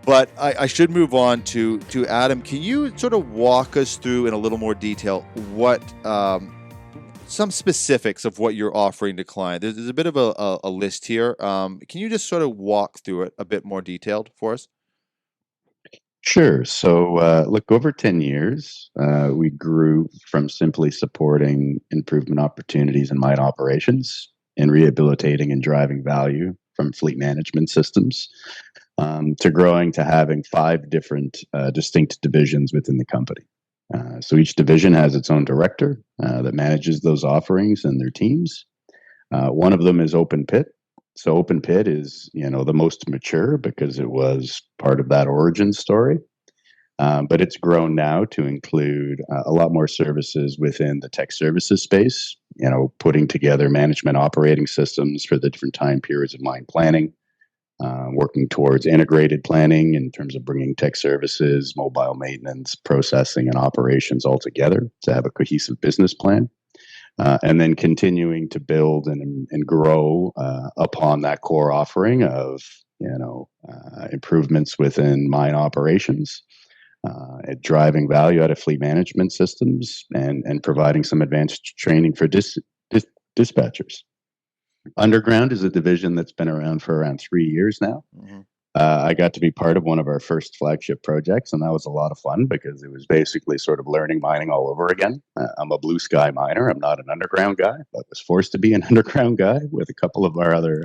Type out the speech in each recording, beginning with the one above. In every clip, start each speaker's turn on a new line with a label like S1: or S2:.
S1: But I should move on to Adam. Can you sort of walk us through in a little more detail what some specifics of what you're offering to clients? There's a bit of a list here. Can you just sort of walk through it a bit more detailed for us?
S2: Sure. So, look, over 10 years, we grew from simply supporting improvement opportunities in mine operations and rehabilitating and driving value from fleet management systems to growing to having 5 different distinct divisions within the company. So each division has its own director that manages those offerings and their teams. One of them is open pit. So open pit is, the most mature because it was part of that origin story. But it's grown now to include a lot more services within the tech services space, putting together management operating systems for the different time periods of mine planning, working towards integrated planning in terms of bringing tech services, mobile maintenance, processing, and operations all together to have a cohesive business plan. And then continuing to build and grow upon that core offering of improvements within mine operations, driving value out of fleet management systems, and providing some advanced training for dispatchers. Underground is a division that's been around for around 3 years now. Mm-hmm. I got to be part of one of our first flagship projects, and that was a lot of fun because it was basically sort of learning mining all over again. I'm a blue sky miner. I'm not an underground guy, but was forced to be an underground guy with a couple of our other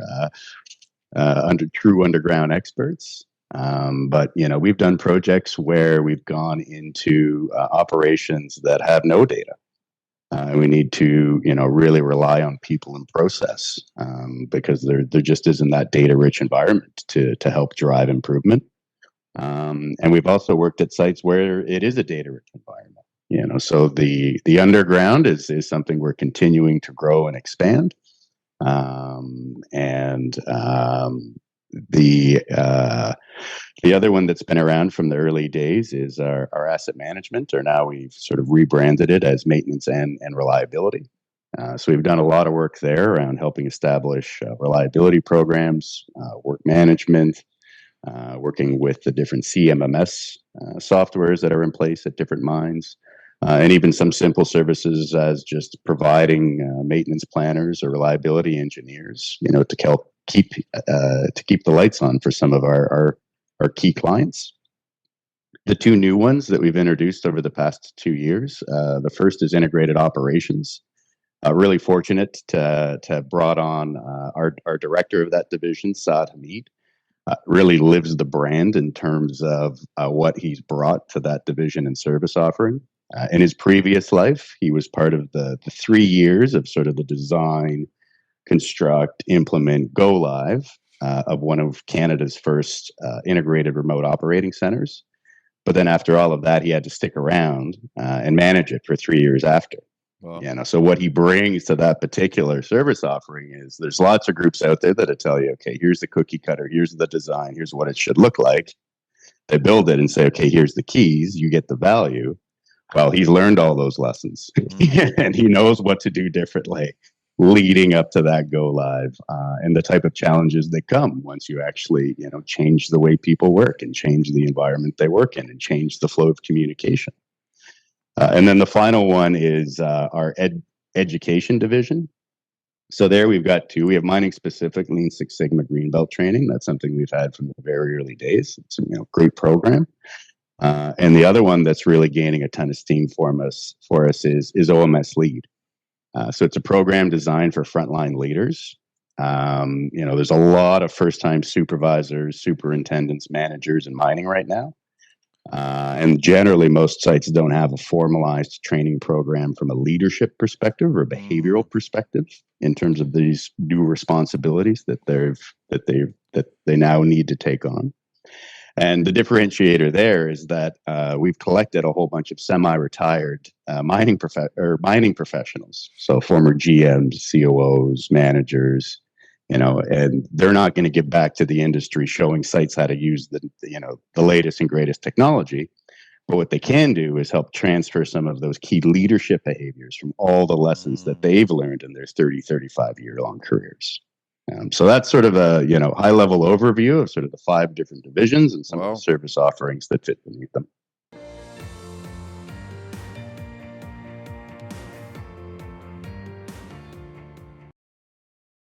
S2: true underground experts. But we've done projects where we've gone into operations that have no data. We need to, really rely on people and process because there just isn't that data-rich environment to help drive improvement. And we've also worked at sites where it is a data-rich environment. So the underground is something we're continuing to grow and expand. The other one that's been around from the early days is our asset management, or now we've sort of rebranded it as maintenance and reliability. So we've done a lot of work there around helping establish reliability programs, work management, working with the different CMMS softwares that are in place at different mines, and even some simple services as just providing maintenance planners or reliability engineers, to help keep the lights on for some of our key clients. The 2 new ones that we've introduced over the past 2 years, the first is integrated operations. Really fortunate to have brought on our director of that division, Saad Hamid. Really lives the brand in terms of what he's brought to that division and service offering. In his previous life, he was part of the 3 years of sort of the design, construct, implement, go live of one of Canada's first integrated remote operating centers. But then after all of that, he had to stick around and manage it for 3 years after. Wow. So what he brings to that particular service offering is there's lots of groups out there that'll tell you, okay, here's the cookie cutter, here's the design, here's what it should look like. They build it and say, okay, here's the keys, you get the value. Well, he's learned all those lessons and he knows what to do differently leading up to that go live and the type of challenges that come once you actually, change the way people work and change the environment they work in and change the flow of communication. And then the final one is our education division. So there we've got 2. We have mining specific Lean Six Sigma Green Belt training. That's something we've had from the very early days. It's a great program. And the other one that's really gaining a ton of steam for us is OMS Lead. So it's a program designed for frontline leaders. There's a lot of first-time supervisors, superintendents, managers in mining right now. And generally, most sites don't have a formalized training program from a leadership perspective or a behavioral perspective in terms of these new responsibilities that they now need to take on. And the differentiator there is that we've collected a whole bunch of semi-retired mining professionals, so former GMs, COOs, managers, and they're not going to give back to the industry showing sites how to use the latest and greatest technology. But what they can do is help transfer some of those key leadership behaviors from all the lessons that they've learned in their 30, 35-year-long careers. So that's sort of a high level overview of sort of the 5 different divisions and some of the
S1: Wow.
S2: service offerings that fit beneath them.